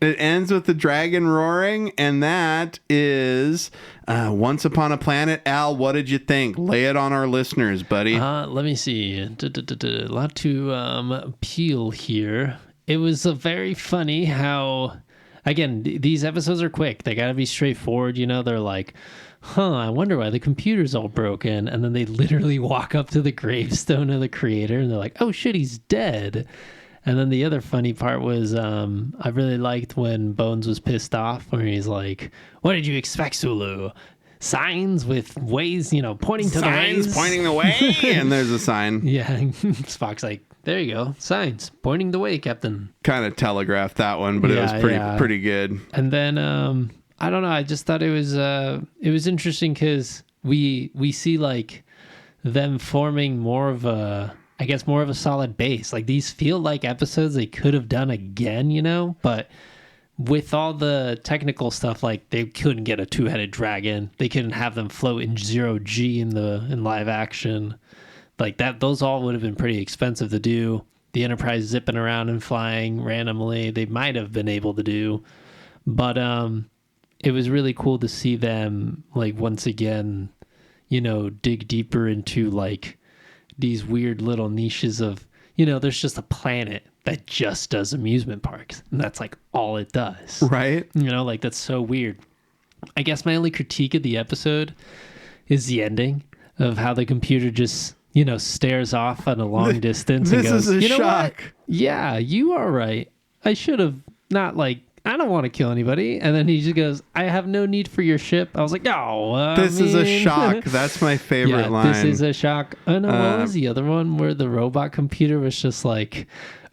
It ends with the dragon roaring, and that is Once Upon a Planet. Al, what did you think? Lay it on our listeners, buddy. Let me see. A lot to peel here. It was very funny how, again, these episodes are quick. They got to be straightforward. You know, they're like, I wonder why the computer's all broken. And then they literally walk up to the gravestone of the creator, and they're like, oh, shit, he's dead. And then the other funny part was I really liked when Bones was pissed off, where he's like, what did you expect, Sulu? Signs with ways, pointing to the ways. Signs pointing the way. And there's a sign. Yeah. Spock's like, there you go. Signs pointing the way, Captain. Kind of telegraphed that one, but it was pretty good. And then, I don't know. I just thought it was interesting because we see like them forming more of a solid base. Like, these feel like episodes they could have done again, but with all the technical stuff, like they couldn't get a two-headed dragon. They couldn't have them float in 0G in live action. Like that, those all would have been pretty expensive to do. The Enterprise zipping around and flying randomly, they might have been able to do. But it was really cool to see them, like, once again, dig deeper into like these weird little niches of, there's just a planet that just does amusement parks, and that's like all it does. Right. Like, that's so weird. I guess my only critique of the episode is the ending of how the computer just, stares off at a long distance and goes, is a shock. What? Yeah, you are right. I should have not, I don't want to kill anybody. And then he just goes, I have no need for your ship. I was like, this is a shock. That's my favorite line. This is a shock. Oh, no, what was the other one where the robot computer was just like,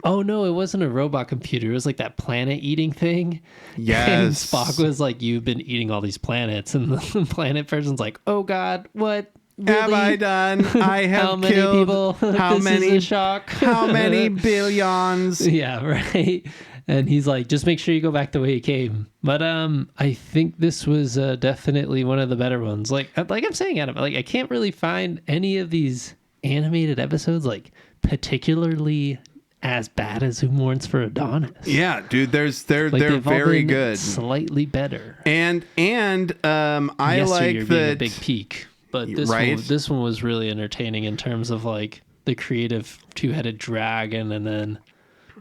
oh, no, it wasn't a robot computer. It was like that planet eating thing. Yes. And Spock was like, you've been eating all these planets. And the planet person's like, oh, God, what? Really? Have I done? I have how many killed people? How This many? is a shock. How many billions? Yeah, right. And he's like, just make sure you go back the way you came. But I think this was definitely one of the better ones. Like I'm saying, Adam, like, I can't really find any of these animated episodes like particularly as bad as Who Mourns for Adonis. Yeah, dude, they're They've all very been good. Slightly better. And I Yesteryear like being that. a big peak, but Right? this one was really entertaining in terms of like the creative two-headed dragon, and then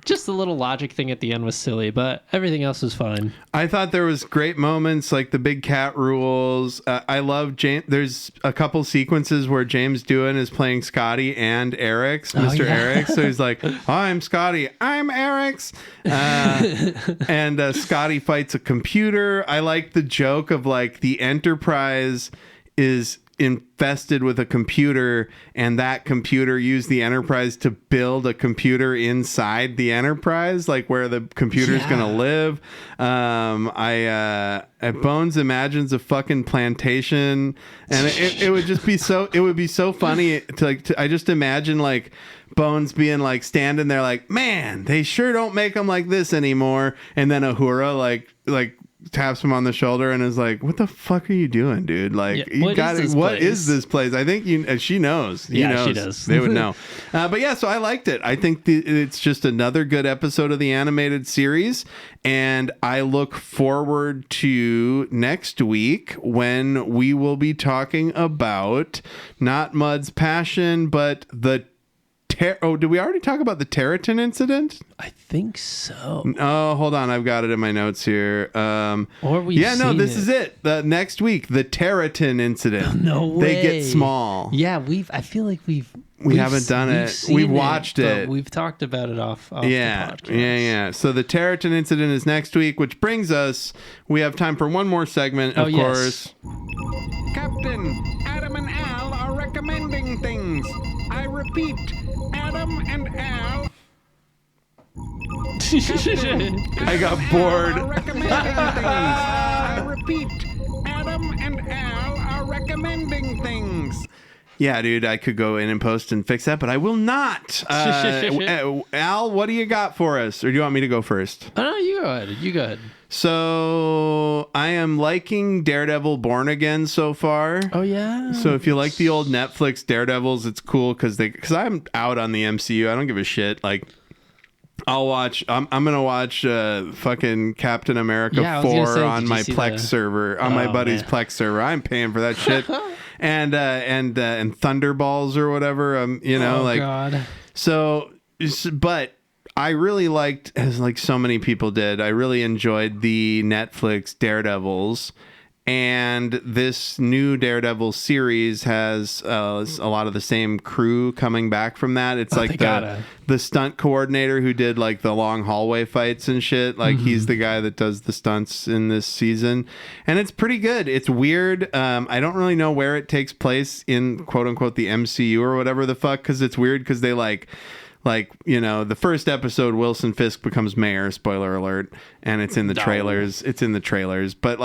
just the little logic thing at the end was silly, but everything else was fine. I thought there was great moments, like the big cat rules. I love James. There's a couple sequences where James Doohan is playing Scotty and Eric's, Mr. yeah. Eric. So he's like, I'm Scotty, I'm Eric's. And Scotty fights a computer. I like the joke of like the Enterprise is infested with a computer, and that computer used the Enterprise to build a computer inside the Enterprise, like where the computer's gonna live. Bones imagines a fucking plantation, and it would just be so, it would be so funny to I just imagine like Bones being like standing there like, man, they sure don't make them like this anymore, and then Uhura like taps him on the shoulder and is like, what the fuck are you doing, dude? Like, you got it. What is this place? I think she knows. He knows. She does. They would know. But yeah, so I liked it. I think it's just another good episode of the animated series, and I look forward to next week when we will be talking about not Mud's passion, but the did we already talk about the Territon incident? I think so. Oh, hold on. I've got it in my notes here. This is it. The next week, the Territon incident. No way. They get small. Yeah, I feel like we haven't done it. We've watched it. We've talked about it off the podcast. Yeah. So the Territon incident is next week, which brings us, we have time for one more segment, of course. Captain, Adam and Al are recommending things. I repeat, Adam and Al. I got bored. I repeat, Adam and Al are recommending things. Yeah, dude, I could go in and post and fix that, but I will not. Al, what do you got for us? Or do you want me to go first? Oh, no, you go ahead. You go ahead. So I am liking Daredevil Born Again so far. Oh, yeah. So if you like the old Netflix Daredevils, it's cool because I'm out on the MCU. I don't give a shit. Like, I'm gonna watch fucking Captain America 4 on my Plex server, on my buddy's Plex server. I'm paying for that shit. and Thunderballs or whatever. God. So, but I really liked, as like so many people did, I really enjoyed the Netflix Daredevils. And this new Daredevil series has a lot of the same crew coming back from that. It's like the stunt coordinator who did like the long hallway fights and shit. Like he's the guy that does the stunts in this season. And it's pretty good. It's weird. I don't really know where it takes place in quote unquote the MCU or whatever the fuck, because it's weird because they like, the first episode, Wilson Fisk becomes mayor, spoiler alert, and it's in the trailers. It's in the trailers. But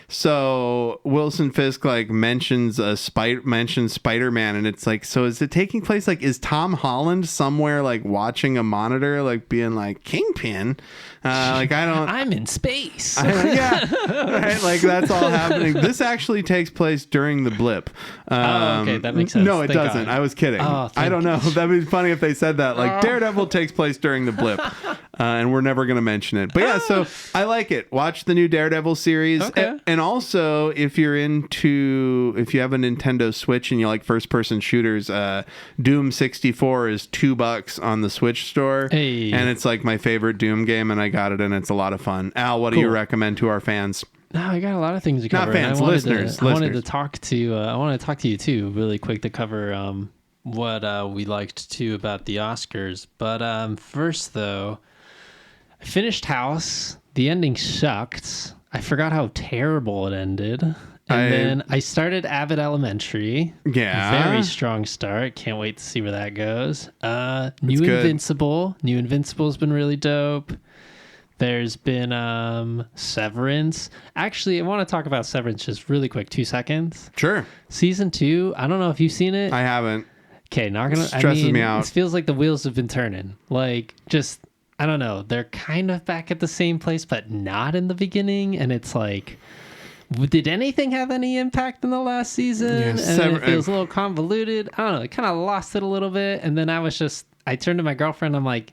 so Wilson Fisk mentions Spider-Man, and it's like, so is it taking place? Is Tom Holland somewhere watching a monitor, being like Kingpin? I'm in space. Yeah, right. That's all happening. This actually takes place during the blip. Okay, that makes sense. No, it doesn't. God. I was kidding. I don't know. That'd be funny if they said that. Daredevil takes place during the blip, and we're never going to mention it. But yeah, so I like it. Watch the new Daredevil series. Okay. And also, if you have a Nintendo Switch and you like first-person shooters, Doom 64 is $2 on the Switch store. Hey. And it's my favorite Doom game, and I got it, and it's a lot of fun. Al, what do you recommend to our fans? No, I got a lot of things to cover. Not fans, listeners. I wanted to talk to you too, really quick, to cover what we liked too about the Oscars. But first, though, I finished House. The ending sucked. I forgot how terrible it ended. And then I started Abbott Elementary. Yeah. Very strong start. Can't wait to see where that goes. New Invincible. New Invincible's been really dope. There's been Severance. Actually, I want to talk about Severance just really quick, 2 seconds. Sure. Season 2, I don't know if you've seen it. I haven't. Okay, Stresses me out. It feels like the wheels have been turning. I don't know. They're kind of back at the same place, but not in the beginning. And it's did anything have any impact in the last season? Yeah, and it feels a little convoluted. I don't know. I kind of lost it a little bit. And then I turned to my girlfriend. I'm like,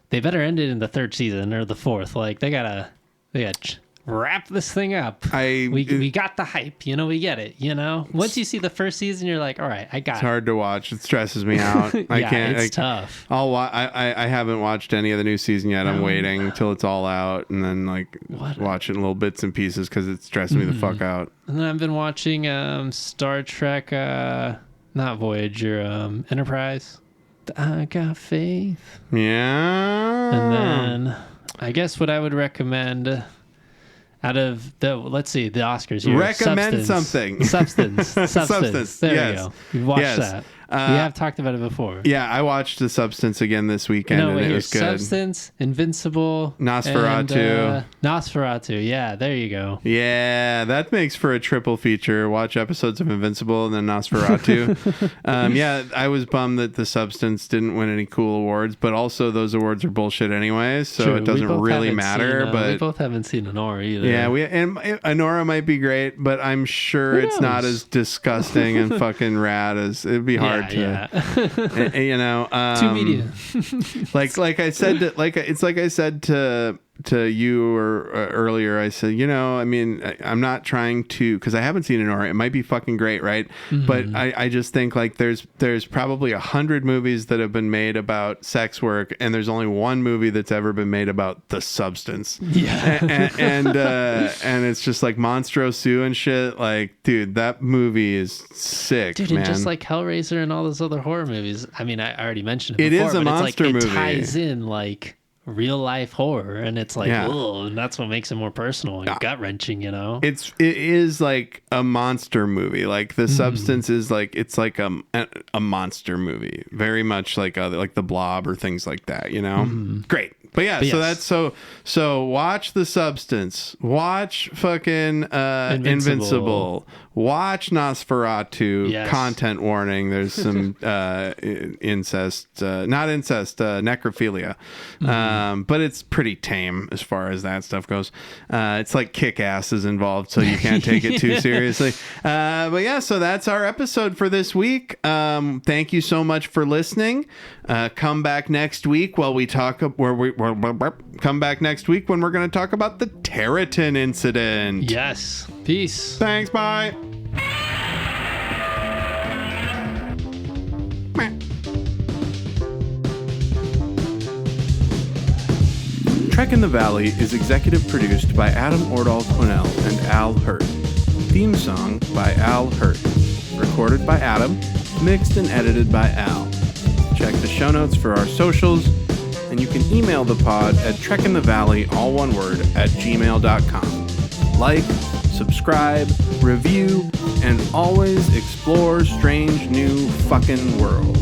they better end it in the 3rd season or the 4th. They gotta wrap this thing up. We got the hype, we get it, Once you see the 1st season, you're like, all right, I got it. It's hard to watch. It stresses me out. I can't. It's tough. I haven't watched any of the new season yet. I'm waiting until it's all out, and then watch it in little bits and pieces because it stresses me the fuck out. And then I've been watching Star Trek, not Voyager, Enterprise. I got faith. Yeah. And then I guess what I would recommend Out of the, let's see, the Oscars here. Recommend something. Substance. Substance. There Yes. we go. We've watched Yes. that. We have talked about it before. Yeah, I watched The Substance again this weekend, and it was good. Substance, Invincible, Nosferatu. and, Nosferatu. Yeah, there you go. Yeah, that makes for a triple feature. Watch episodes of Invincible and then Nosferatu. Yeah, I was bummed that The Substance didn't win any cool awards, but also those awards are bullshit anyways, so True. it doesn't really matter. But we both haven't seen Anora either. yeah, and Anora might be great, but I'm sure it's not as disgusting and fucking rad as it'd be hard to. You know, Two media. like I said, it's like I said to you or earlier. I said, you know, I mean, I'm not trying to, because I haven't seen it, or it might be fucking great, right? Mm-hmm. But I just think like there's probably 100 movies that have been made about sex work, and there's only one movie that's ever been made about The Substance. Yeah, and it's just like Monstro Sue and shit. Like, dude, that movie is sick, dude, man. and just like Hellraiser and all those other horror movies. I mean, I already mentioned it It before, is a but monster it's like, movie. It ties in like real life horror, and it's like, Yeah. oh, and that's what makes it more personal and gut wrenching, you know. It is like a monster movie. Like The Substance is like, it's like a monster movie, very much like The Blob or things like that. You know, great. But yeah, so yes. that's so watch The Substance, watch fucking Invincible, watch Nosferatu. Yes. Content warning: there's some incest, not incest, necrophilia, but it's pretty tame as far as that stuff goes. It's like Kick-Ass is involved, so you can't take it too seriously. But yeah, so that's our episode for this week. Thank you so much for listening. Come back next week while we talk come back next week when we're going to talk about the Territon incident. Yes. Peace. Thanks. Bye. Trek in the Valley is executive produced by Adam Ordall Quinnell and Al Hirt. Theme song by Al Hirt. Recorded by Adam. Mixed and edited by Al. Check the show notes for our socials, and you can email the pod at trekinthevalley, all one word, @gmail.com. Like, subscribe, review, and always explore strange new fucking world.